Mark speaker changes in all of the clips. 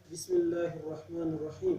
Speaker 1: Bismillahirrahmanirrahim.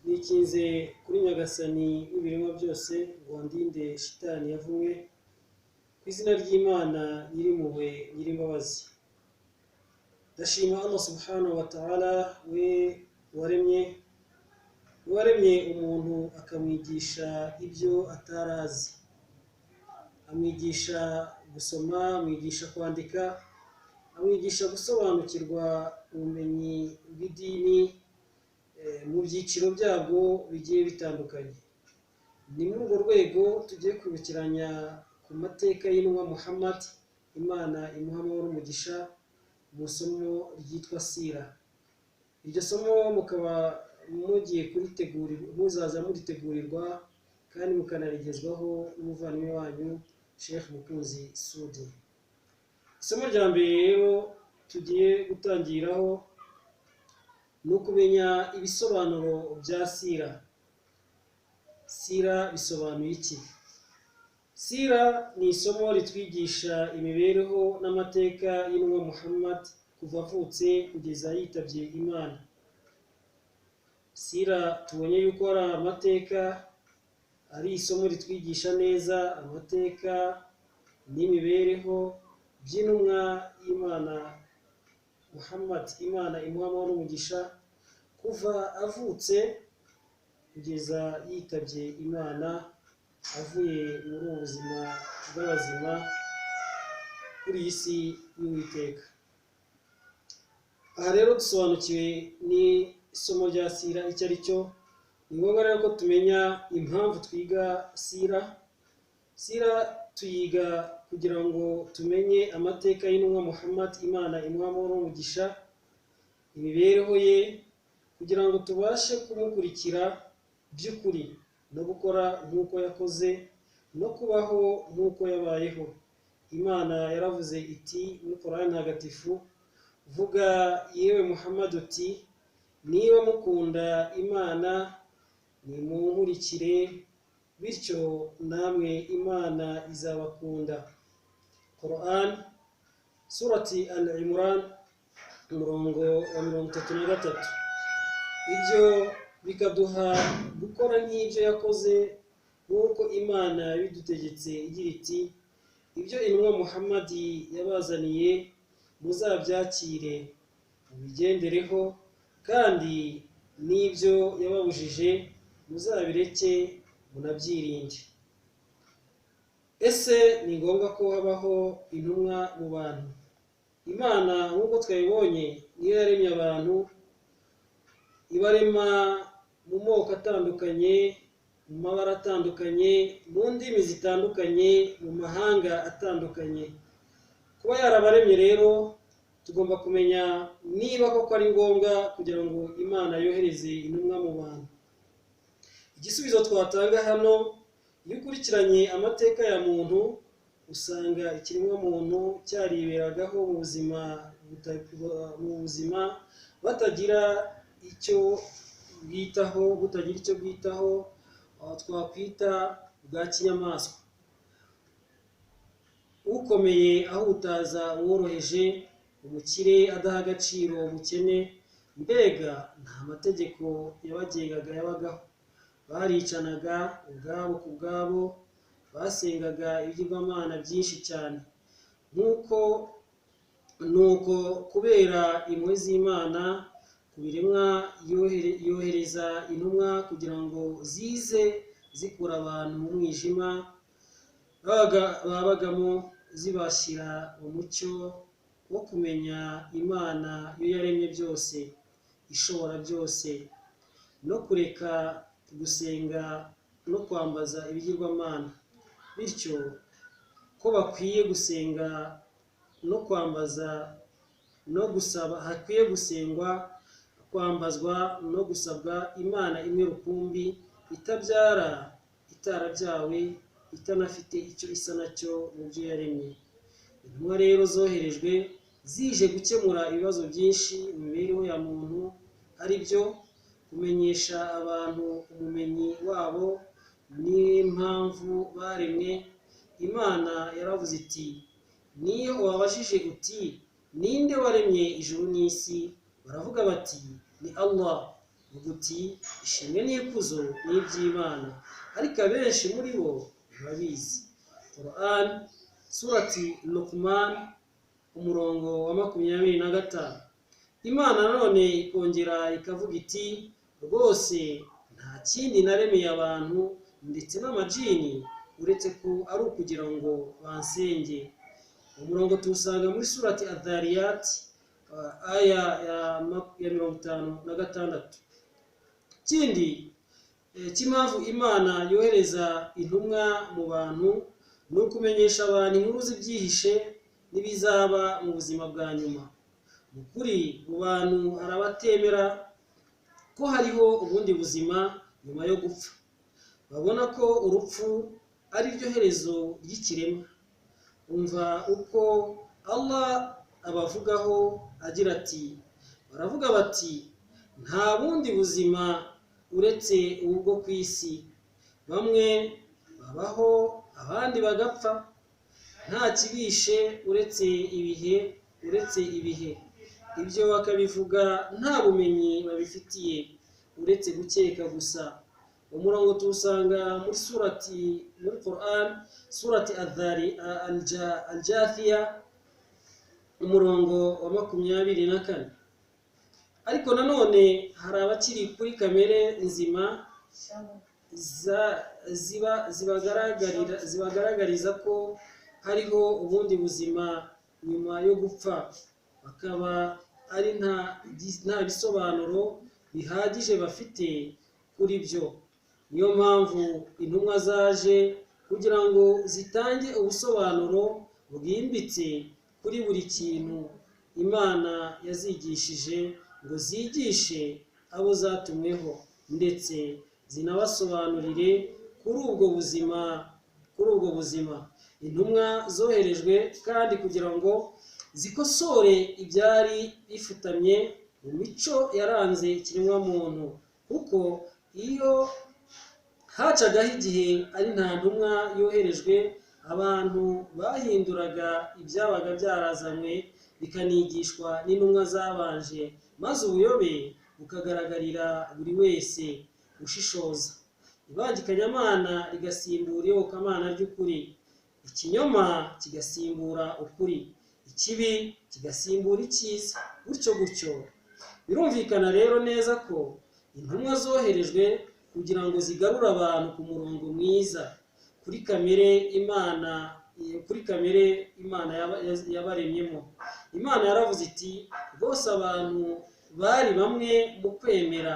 Speaker 1: Nikinze kuri Nyagasani w'ibiremwa byose ngo ndinde shitani yavumwe ku izina ry'Imana nyirimpuhwe nyirimbabazi. Ndashima Allah subhanahu wa ta'ala we waremye umuntu akamwigisha ibyo atarazi, amwigisha gusoma, amwigisha kwandika, amwigisha gusobanukirwa ubumenyi bw'idini mu byiciro byabwo bigiye bitandukanye. Ni muri urwo rwego tugiye kwibukiranya ku mateka y'intumwa Muhammad, Imana imuha amahoro n'umugisha, mu isomo ryitwa Sira. Iryo somo mukaba mugiye muzaza muritegurirwa kandi mukanarigezwaho n'umuvandimwe wanyu Sheikh Mukunzi Sudi. Isomo rya mbere rero tugiye gutangiraho ni ukumenya ibisobanuro bya Sira. Sira bisobanuye iki? Sira ni isomo ritwigisha imibereho n'amateka y'intumwa Muhammad kuva avutse kugeza yitabye Imana. Sira tubonye yuko ari amateka, ari isomo ritwigisha neza amateka n'imibereho by'intumwa y'Imana Muhammad, Imana imuha amahoro n'umugisha, kuva avutse kugeza yitabye Imana, avuye muri ubu buzima bw'abazima kuri iyi si y'Uwiteka. Aha rero dusobanukiwe n'isomo rya Sira icyo ari cyo. Ni ngombwa rero ko tumenya impamvu twiga Sira. Sira tuyiga kugira ngo tumenye amateka y'intumwa Muhammad, Imana imuha amahoro n'umugisha, imibereho ye, kugira ngo tubashe kumukurikira by'ukuri no gukora nk'uko yakoze no kubaho nk'uko yabayeho. Imana yaravuze iti muri Qur'an ntagatifu, vuga yewe Muhammad uti, niba mukunda Imana nimunkurikire, bityo namwe Imana izabakunda. Qur'an surati Al-Imran umurongo wa 33. Ibyo bikaduha gukora nk'ibyo yakoze, nk'uko Imana yabidutegetse igira iti, ibyo intumwa Muhammad yabazaniye muzabyakire mubigendereho, kandi n'ibyo yababujije muzabireke munabyirinde. Ese ni ngombwa ko habaho intumwa mu bantu? Imana nk'uko twabibonye niyo yaremye abantu, ibarema mu moko atandukanye, mu mabara atandukanye, mu ndimi zitandukanye, mu mahanga atandukanye. Kuba yarabaremye rero tugomba kumenya niba koko ari ngombwa kugira ngo Imana yohereze intumwa mu bantu. Igisubizo twatanga hano, iyo ukurikiranye amateka ya muntu usanga ikiremwa muntu cyariberagaho mu buzima batagira icyo bwitaho, twakwita bwa kinyamaswa. Ukomeye ahutaza uworoheje, umukire adaha agaciro umukene, mbega nta mategeko yabagengaga yabagaho. Baricanaga ubwabo ku bwabo, basengaga ibigirwamana byinshi cyane. Nuko kubera impuhwe z'Imana ku biremwa yohereza intumwa kugira ngo zize zikura abantu mu mwijima babagamo, zibashyira mu mucyo wo kumenya Imana yo yaremye byose, ishobora byose, no kureka gusenga no kwambaza ibigirwamana. Bityo ko bakwiye gusenga no kwambaza no gusaba, hakwiye gusengwa, kwambazwa no gusabwa Imana imwe rukumbi, itabyara, itarabyawe, itanafite icyo isa nacyo mu byo yaremye. Intumwa rero zoherejwe zije gukemura ibibazo byinshi mu mibereho ya muntu, ari byo kumenyesha abantu umumenyi wabo n'impamvu baremwe. Imana yaravuze iti, niyo wabajije uti ninde waremye ijuru n'isi, baravuga bati ni Allah. Uvuga uti ishimwe n'ikuzo ni iby'Imana, ariko abenshi muri bo ntibabizi. Quran surati Luqman umurongo wa 25. Imana none ikongera ikavuga iti rwose nta kindi naremeye abantu ndetse n'amajini uretse ko ari ukugira ngo bansenge. Umurongo tuwusanga muri surati Adhariyat aya ya 56. Ikindi cy'impamvu Imana yohereza intumwa mu bantu ni ukumenyesha abantu inkuru z'ibyihishe n'ibizaba mu buzima bwa nyuma. Mu kuri mu bantu hari abatemera ko hariho ubundi buzima nyuma yo gupfa, babona ko urupfu ari ryo herezo ry'ikiremwa. Umva uko Allah abavugaho agira ati, baravuga bati nta bundi buzima uretse ubwo ku isi, bamwe babaho abandi bagapfa, nta kibishe uretse ibihe, ibyo bakabivuga nta bumenyi babifitiye uretse gukeka gusa. Umurongo tuwusanga muri Quran surati Al-Jathiya umurongo wa 24. Ariko nanone hari abakiri kuri kamere nzima zibagaragariza ko hariho ubundi buzima nyuma yo gupfa, bakaba ari nta bisobanuro bihagije bafite kuri byo. Niyo mpamvu intumwa zaje kugira ngo zitange ubusobanuro bwimbitse kuri buri kintu Imana yazigishije, ngo zigishe abo zatumweho ndetse zinabasobanurire kuri ubwo buzima. Intumwa zoherejwe kandi kugira ngo zikosore ibyari bifutamye mu mico yaranze ikiremwamuntu, kuko iyo hacagaho igihe ari nta ntumwa yoherejwe, abantu bahinduraga ibyabaga byarazanywe bikanigishwa n'intumwa zabanje, maze ubuyobe bukagaragarira buri wese ushishoza. Ibangikanyamana rigasimbura iyobokamana ry'ukuri, ikinyoma kigasimbura ukuri, ikibi kigasimbura icyiza, gutyo. Birumvikana rero neza ko intumwa zoherejwe kugira ngo zigarure abantu ku murongo mwiza, kuri kamere Imana yabaremyemo. Imana yaravuze iti rwose abantu bari bamwe mu kwemera,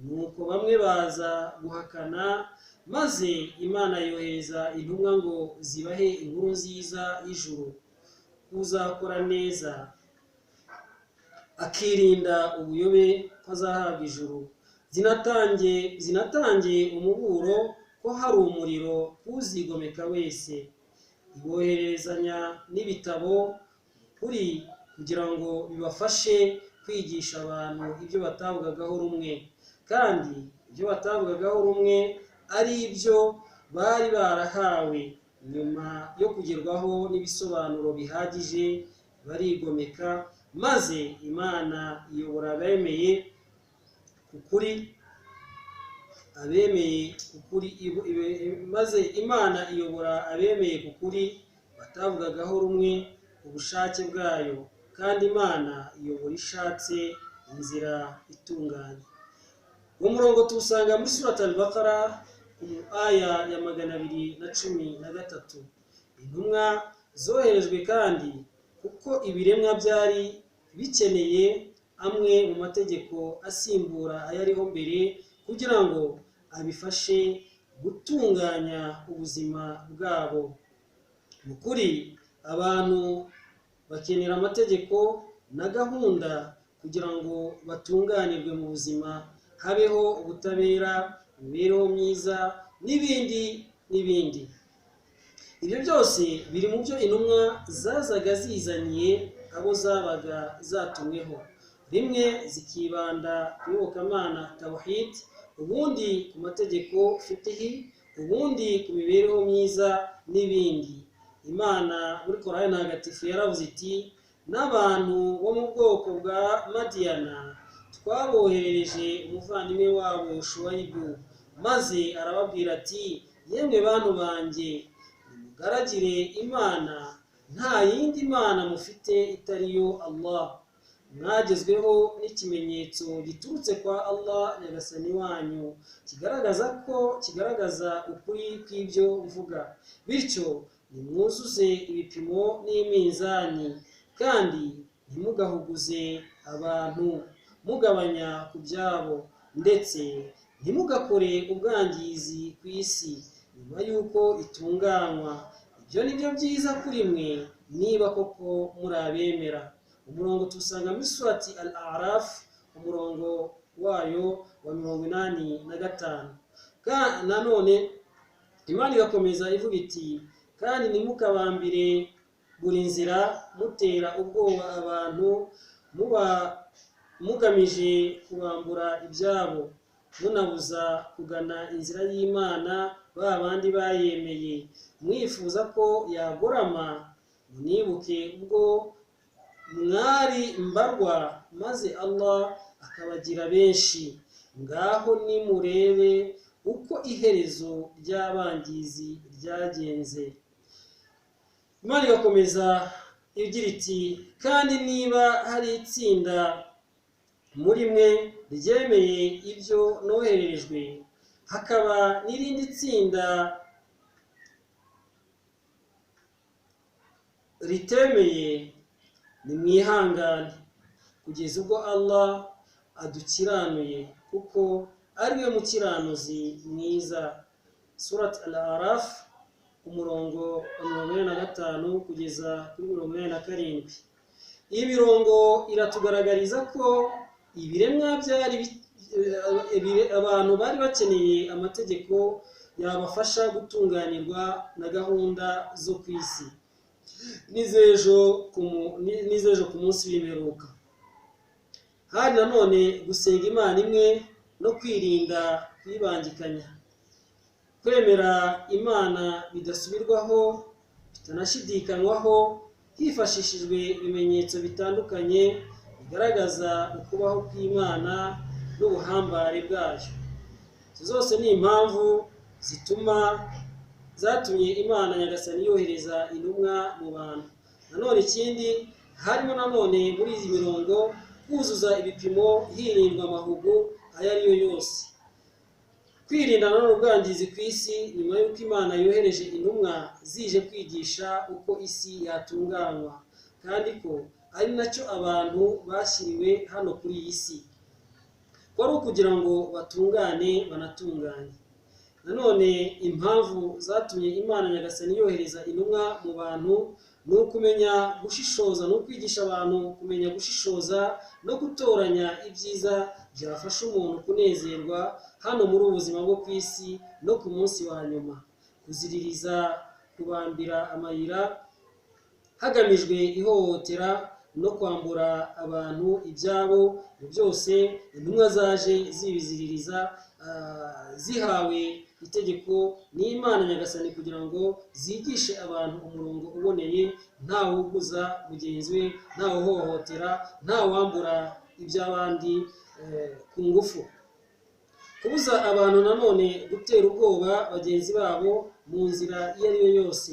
Speaker 1: nuko bamwe baza guhakana, maze Imana yohereza intumwa ngo zibahe inkuru nziza y'ijuru. Uzakora neza akirinda ubuyobe ko azahabwa ijuru. Zinatange umuburo ko hari umuriro uzigomeka wese. Iboherezanya n'ibitabo kuri kugira ngo bibafashe kwigisha abantu ibyo batavugagaho rumwe, kandi ibyo batavugagaho rumwe ari ibyo bari barahawe. Nyuma yo kugerwaho n'ibisobanuro bihagije barigomeka, maze Imana iyobora abemeye ku kuri batavugagaho rumwe ubushake bwayo, kandi Imana iyobora ishatse inzira itunganye. Uwo murongo tuwusanga muri surati Al-Baqara aya ya 213. Intumwa zoherejwe kandi kuko ibiremwa byari bikeneye amwe mu mategeko asimbura ayariho mbere, kugira ngo abifashe gutunganya ubuzima bwabo. Mu kuri abantu bakenera amategeko na gahunda kugira ngo batunganirwe mu buzima, habeho ubutabera, imibereho myiza n'ibindi. Ibyo byose biri mu byo intumwa zazaga zizaniye abo zabaga zatumweho. Rimwe zikibanda ku iyobokamana tawhid, ubundi ku mategeko fiqhi, ubundi ku mibereho myiza n'ibindi. Imana muri Qur'an ntagatifu yaravuze iti n'abantu bo mu bwoko bwa Madiyana twaboherereje umuvandimwe wabo Shuwaibu, maze arababwira ati, yemwe bantu banjye, nimugaragire Imana, nta yindi Mana mufite itari yo Allah. Mwagezweho n'ikimenyetso giturutse kwa Allah nyagasani wanyu, kigaragaza ukuri kw'ibyo mvuga. Bityo nimwuzuze ibipimo n'iminzani, kandi ntimugahuguze abantu mugabanya ku byabo, ndetse ntimugakore ubwangizi ku isi nyuma y'uko itunganywa. Ibyo ni byo byiza kuri mwe niba koko muri abemera. Umurongo tusanga muri surati Al-A'raf, umurongo wayo wa 85. Nanone Imana igakomeza ivuga iti, kandi ntimukabambire buri nzira mutera ubwoba abantu mugamije kubambura ibyabo, munabuza kugana inzira y'Imana ba bandi bayemeye, mwifuza ko yagorama. Munibuke ubwo mwari mbarwa, maze Allah akabagira benshi. Ngaho nimurebe uko iherezo ry'abangizi ryagenze. Imana igakomeza igira iti, kandi niba hari itsinda muri mwe ryemeye ibyo nohererejwe, hakaba n'irindi tsinda ritemeye, nimwihangane kugeza ubwo Allah adukiranuye, kuko ari we mukiranuzi mwiza. Surat Al-A'raf, umurongo wa 45 kugeza kuri 47. Iyi mirongo iratugaragariza ko ibiremwa abantu bari bakeneye amategeko yabafasha gutunganirwa na gahunda zo ku isi n'izejo ku munsi w'imperuka. Hari nanone gusenga Imana imwe no kwirinda kwibangikanya, kwemera Imana bidasubirwaho bitanashidikanywaho, hifashishijwe ibimenyetso bitandukanye bigaragaza ukubaho kw'Imana n'ubuhambare bwayo. Izo zose ni impamvu zatumye Imana nyagasani yohereza intumwa mu bantu. Nanone ikindi harimo nanone muri izi mirongo kuzuza ibipimo hirindwa amahugu ayo ari yo yose, kwirinda nanone ubwangizi ku isi nyuma y'uko Imana yohereje intumwa zije kwigisha uko isi yatunganywa, kandi ko ari nacyo abantu bashyiriwe hano kuri iyi si, wari ukugira ngo batungane banatunganye. Nanone impamvu zatumye Imana nyagasani yohereza intumwa mu bantu ni ukumenya gushishoza, no kwigisha abantu kumenya gushishoza no gutoranya ibyiza byafasha umuntu kunezerwa hano muri ubuzima bwo ku isi no ku munsi wa nyuma, kuziririza kubambira amayira hagamijwe ihohotera no kwambura abantu ibyabo. Byose intumwa zaje zibiziririza zihawe itegeko n'Imana nyagasani kugira ngo zigishe abantu umurongo uboneye, nta wuguza mugenzi we, nta uhohotera, nta wambura iby'abandi ku ngufu. Kubuza abantu nanone gutera ubwoba bagenzi babo mu nzira iyo ari yo yose,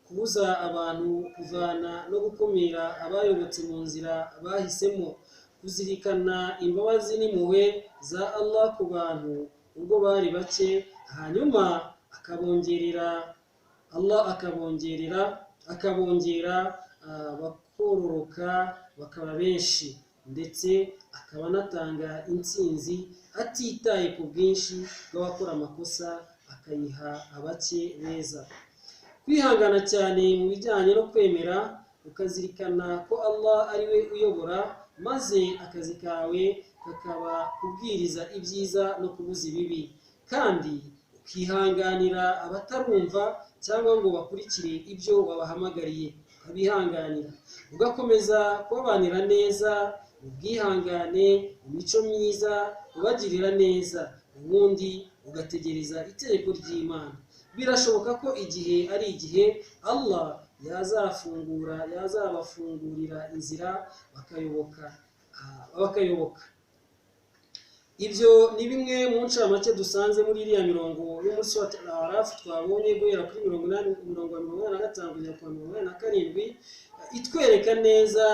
Speaker 1: kubuza abantu kuvana no gukumira abayobotse mu nzira bahisemo, kuzirikana imbabazi n'impuhwe za Allah ku bantu ubwo bari bake, hanyuma akabongera bakororoka bakaba benshi, ndetse akaba anatanga intsinzi atitaye ku bwinshi bw'abakora amakosa, akayiha abake beza. Kwihangana cyane mu bijyanye no kwemera, ukazirikana ko Allah ari we uyobora, maze akazi kawe kakaba kubwiriza ibyiza no kubuza ibibi, kandi ukihanganira abatarumva cyangwa ngo bakurikire ibyo wabahamagariye, ukabihanganira, ugakomeza kubabanira neza, ubwihangane, imico myiza, ubagirira neza, ubundi ugategereza itegeko ry'Imana. Birashoboka ko igihe ari igihe Allah yazabafungurira inzira bakayoboka. Ibyo ni bimwe mu ncamake dusanze muri iriya mirongo yo muri Surat Al-Araf twabonye guhera kuri 85 kugera ku 87, itwereka neza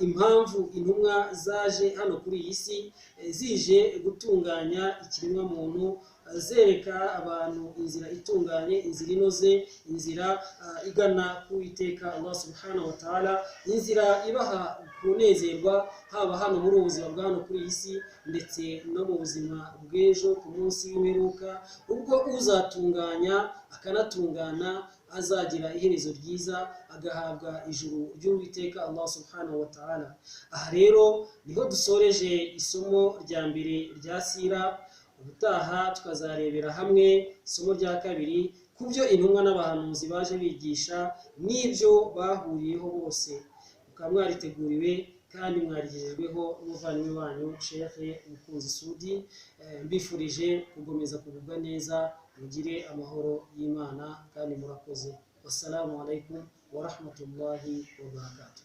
Speaker 1: impamvu intumwa zaje hano kuri iyi si, zije gutunganya ikiremwa muntu, zereka abantu inzira itunganye, inzira inoze, inzira igana ku Uwiteka Allah subhanahu wa ta'ala, inzira ibaha kunezerwa haba hano muri ubuzima bwa hano kuri iyi si ndetse no mu buzima bw'ejo ku munsi w'imperuka, ubwo uzatunganya akanatungana azagira iherezo ryiza, agahabwa ijuru ry'Uwiteka Allah subhanahu wa ta'ala. Aha rero niho dusoreje isomo rya mbere rya sira. Ubutaha tukazarebera hamwe isomo rya kabiri ku byo intumwa n'abahanuzi baje bigisha n'ibyo bahuriyeho bose. Mukaba mwariteguriwe kandi mwarigejejweho n'umuvandimwe wanyu Sheikh Mukunzi Sudi. Mbifurije kugomeza kugubwa neza, mugire amahoro y'Imana kandi murakoze. Wassalamu alaikum wa rahmatullahi wa barakatuh.